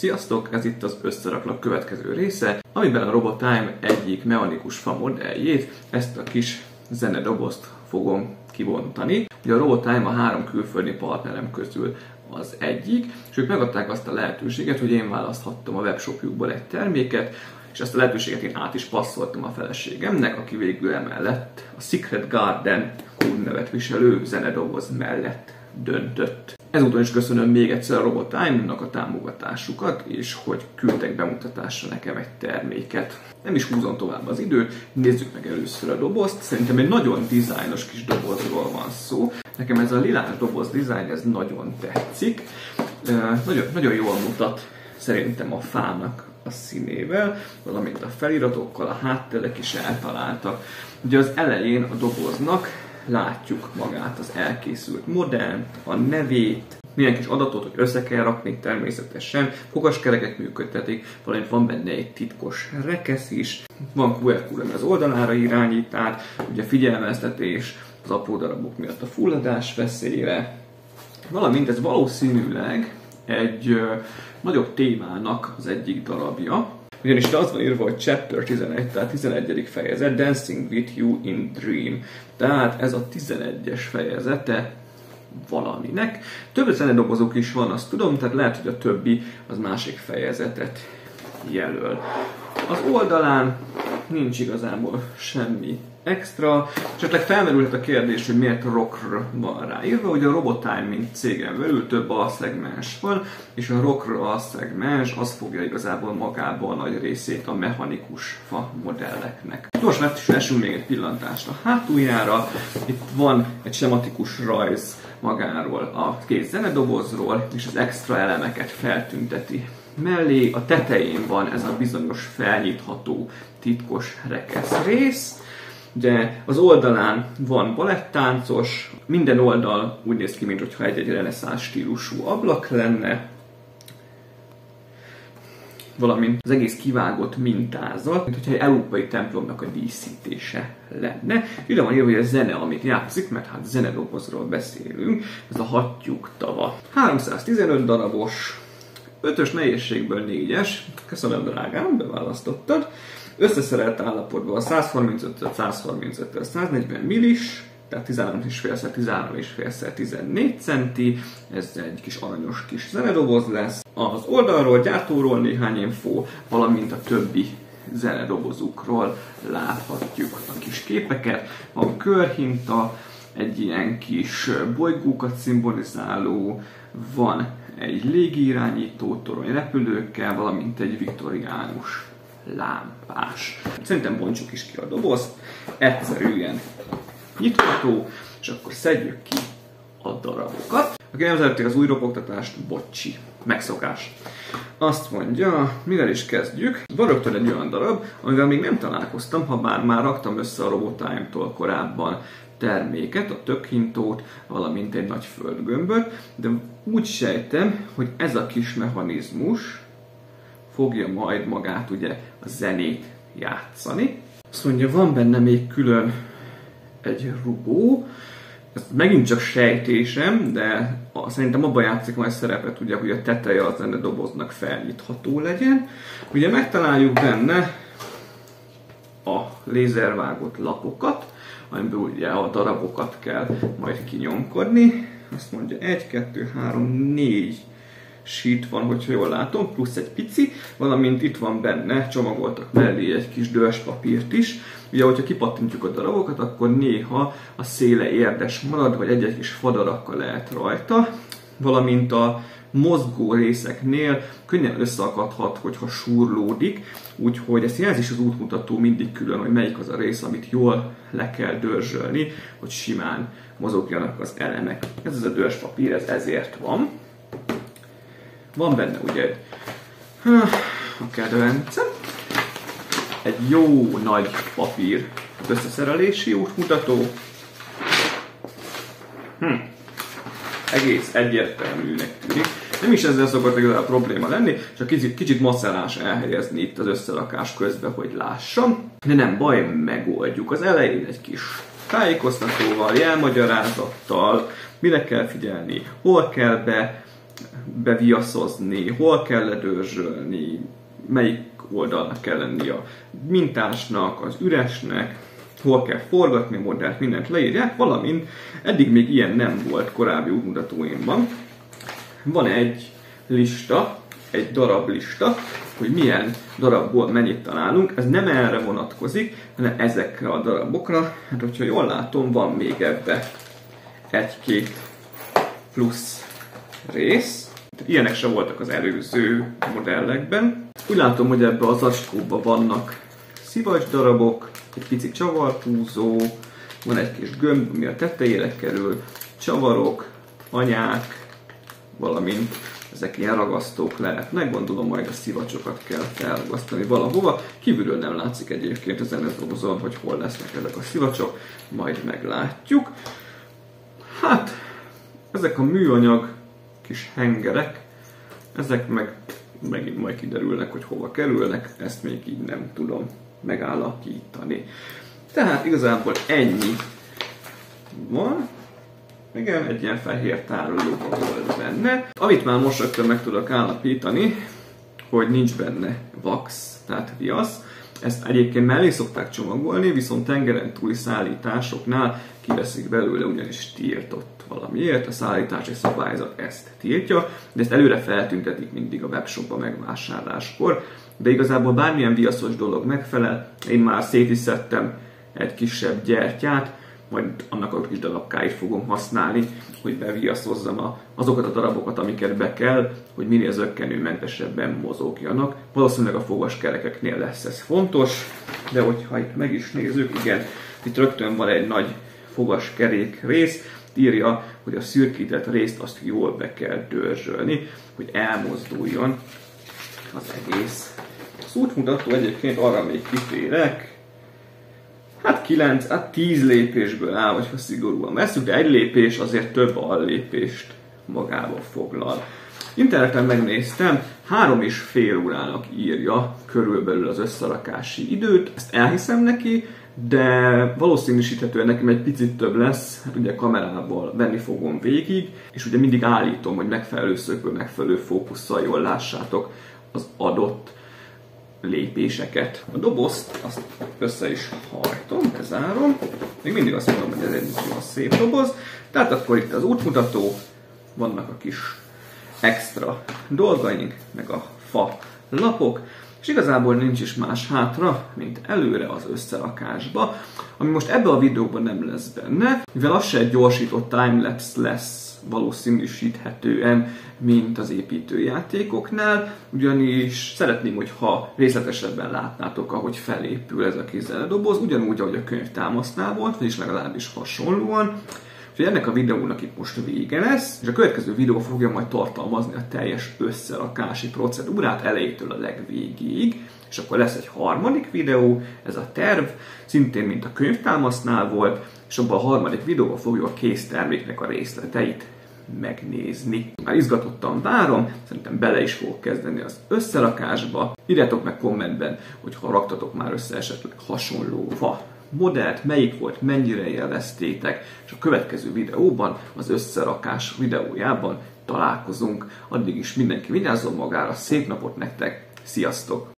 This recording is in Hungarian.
Sziasztok! Ez itt az Összeraklak következő része, amiben a Robotime egyik mechanikus fa modelljét, ezt a kis zenedobozt fogom kibontani. Ugye a Robotime a 3 külföldi partnerem közül az egyik, és ők megadták azt a lehetőséget, hogy én választhattam a webshopjukból egy terméket, és ezt a lehetőséget én át is passzoltam a feleségemnek, aki végül emellett a Secret Garden kódnevet viselő zenedoboz mellett döntött. Ezúton is köszönöm még egyszer a Robotime-nak a támogatásukat, és hogy küldtek bemutatásra nekem egy terméket. Nem is húzom tovább az időt, nézzük meg először a dobozt. Szerintem egy nagyon dizájnos kis dobozról van szó. Nekem ez a lilás doboz dizájn, ez nagyon tetszik. Nagyon jól mutat szerintem a fának a színével, valamint a feliratokkal, a hátterek is eltaláltak. Ugye az elején a doboznak látjuk magát az elkészült modellt, a nevét, milyen kis adatot, hogy össze kell rakni természetesen, fogaskerekek működtetik, valamint van benne egy titkos rekesz is, van QR kód, ami az oldalára irányít át, ugye figyelmeztetés az apró darabok miatt a fulladás veszélyre, valamint ez valószínűleg egy nagyobb témának az egyik darabja, ugyanis itt az van írva, hogy Chapter 11, tehát 11. fejezet, Dancing with you in Dream. Tehát ez a 11-es fejezete valaminek. Több zenedobozok is van, azt tudom, tehát lehet, hogy a többi az másik fejezetet jelöl. Az oldalán nincs igazából semmi extra, csak felmerülhet a kérdés, hogy miért rockr van ráírva. Ugye a Robotime, mint cégen belül több alszegmens van, és a rockr alszegmens az fogja igazából magába a nagy részét a mechanikus fa modelleknek. Most vessünk még egy pillantást a hátuljára. Itt van egy sematikus rajz magáról a két zenedobozról, és az extra elemeket feltünteti mellé. A tetején van ez a bizonyos felnyitható titkos rekesz rész. Ugye az oldalán van balettáncos, minden oldal úgy néz ki, mintha egy reneszánsz stílusú ablak lenne, valamint az egész kivágott mintázat, mint hogyha egy európai templomnak a díszítése lenne. Ide van írva, hogy a zene, amit játszik, mert hát zenedobozról beszélünk, ez a hattyúk tava. 315 darabos, 5-ös nehézségből 4-es, köszönöm drágám, beválasztottad. Összeszerelt állapotban a 135-135-től 140 millis, tehát 13,5x13,5x14 cm, ez egy kis aranyos kis zenedoboz lesz. Az oldalról, gyártóról néhány infó, valamint a többi zenedobozukról láthatjuk a kis képeket. Van körhinta, egy ilyen kis bolygókat szimbolizáló, van egy légirányító torony repülőkkel, valamint egy viktoriánus lámpás. Szerintem bontsuk is ki a dobozt, egyszerűen nyitható, és akkor szedjük ki a darabokat. Aki nem szerették az új ropogtatást, bocsi, megszokás. Azt mondja, mivel is kezdjük? Van rögtön egy olyan darab, amivel még nem találkoztam, ha bár már raktam össze a Robotime-tól korábban terméket, a tökhintót, valamint egy nagy földgömböt, de úgy sejtem, hogy ez a kis mechanizmus fogja majd magát ugye a zenét játszani. Azt mondja, van benne még külön egy rugó, ez megint csak sejtésem, de szerintem abban játszik majd szerepet, ugye, hogy a teteje a zenedoboznak felnyitható legyen. Ugye megtaláljuk benne a lézervágott lapokat, amiből ugye a darabokat kell majd kinyomkodni. Azt mondja 1, 2, 3, 4 sheet van, hogyha jól látom, plusz egy pici, valamint itt van benne, csomagoltak mellé egy kis dőspapírt is. Ugye, hogyha kipattintjuk a darabokat, akkor néha a széle érdes marad, vagy egy-egy kis fadarakkal lehet rajta, valamint a mozgó részeknél könnyen összeakadhat, hogyha súrlódik, úgyhogy ezt jelzi is az útmutató mindig külön, hogy melyik az a rész, amit jól le kell dörzsölni, hogy simán mozogjanak az elemek. Ez az a dőspapír, ez ezért van. Van benne ugye a kedvencem, egy jó nagy papír összeszerelési útmutató. Egész egyértelműnek tűnik. Nem is ezzel szokott a probléma lenni, csak kicsit macerás elhelyezni itt az összerakás közben, hogy lássam. De nem baj, megoldjuk. Az elején egy kis tájékoztatóval, jelmagyarázattal, mire kell figyelni, hol kell be beviaszozni, hol kell ledörzsölni, melyik oldalnak kell lenni a mintásnak, az üresnek, hol kell forgatni a modellt, mindent leírják, valamint eddig még ilyen nem volt korábbi útmutatóimban. Van egy lista, egy darablista, hogy milyen darabból mennyit találunk. Ez nem erre vonatkozik, hanem ezekre a darabokra. Hát, hogyha jól látom, van még ebbe egy-két plusz rész. Ilyenek se voltak az előző modellekben. Úgy látom, hogy ebbe az zacskóba vannak szivacs darabok, egy pici csavarhúzó, van egy kis gömb, ami a tetejére kerül, csavarok, anyák, valamint ezek ilyen ragasztók lehetnek, gondolom majd a szivacsokat kell felragasztani valahova. Kívülről nem látszik egyébként ezen a dobozon, hogy hol lesznek ezek a szivacsok, majd meglátjuk. Hát, ezek a műanyag kis hengerek, ezek meg megint majd kiderülnek, hogy hova kerülnek, ezt még így nem tudom megállapítani. Tehát igazából ennyi van. Igen, egy ilyen fehér tároló volt benne. Amit már most rögtön meg tudok állapítani, hogy nincs benne wax, tehát viasz. Ezt egyébként mellé szokták csomagolni, viszont tengeren túli szállításoknál kiveszik belőle, ugyanis tiltott valamiért. A szállítási szabályzat ezt tiltja, de ezt előre feltüntetik mindig a webshopba megvásárláskor. De igazából bármilyen viaszos dolog megfelel. Én már szét is szedtem egy kisebb gyertyát, majd annak a kis darabkáit fogom használni, hogy beviaszozzam azokat a darabokat, amiket be kell, hogy minél zökkenőmentesebben mozogjanak. Valószínűleg a fogaskerekeknél lesz ez fontos, de hogyha itt meg is nézzük, igen, itt rögtön van egy nagy fogaskerék rész, írja, hogy a szürkített részt azt jól be kell dörzsölni, hogy elmozduljon az egész. Az útmutató egyébként arra még kitérek, hát 10 lépésből áll, vagy ha szigorúan veszünk, de egy lépés azért több allépést magába foglal. Interneten megnéztem, 3,5 órának írja körülbelül az összerakási időt, ezt elhiszem neki, de valószínűsíthetően nekem egy picit több lesz, hát ugye kamerával venni fogom végig, és ugye mindig állítom, hogy megfelelő szögből, megfelelő fókusszal jól lássátok az adott lépéseket. A dobozt azt össze is hajtom, bezárom. Még mindig azt mondom, hogy ez egy nagyon szép doboz. Tehát akkor itt az útmutató, vannak a kis extra dolgaink, meg a fa lapok, és igazából nincs is más hátra, mint előre az összerakásba, ami most ebben a videóban nem lesz benne, mivel az se egy gyorsított timelapse lesz valószínűsíthetően, mint az építőjátékoknál, ugyanis szeretném, hogyha részletesebben látnátok, ahogy felépül ez a kis doboz, ugyanúgy, ahogy a könyvtámasznál volt, vagyis legalábbis hasonlóan. Úgyhogy ennek a videónak itt most vége lesz, és a következő videó fogja majd tartalmazni a teljes összerakási procedúrát elejétől a legvégéig, és akkor lesz egy harmadik videó, ez a terv, szintén mint a könyvtámasznál volt, és abban a harmadik videóban fogjuk a kész terméknek a részleteit megnézni. Már izgatottan várom, szerintem bele is fogok kezdeni az összerakásba. Írjátok meg kommentben, hogy ha raktatok már össze esetleg hasonló fa modellt, melyik volt, mennyire élveztétek, és a következő videóban, az összerakás videójában találkozunk. Addig is mindenki vigyázzon magára, szép napot nektek, sziasztok!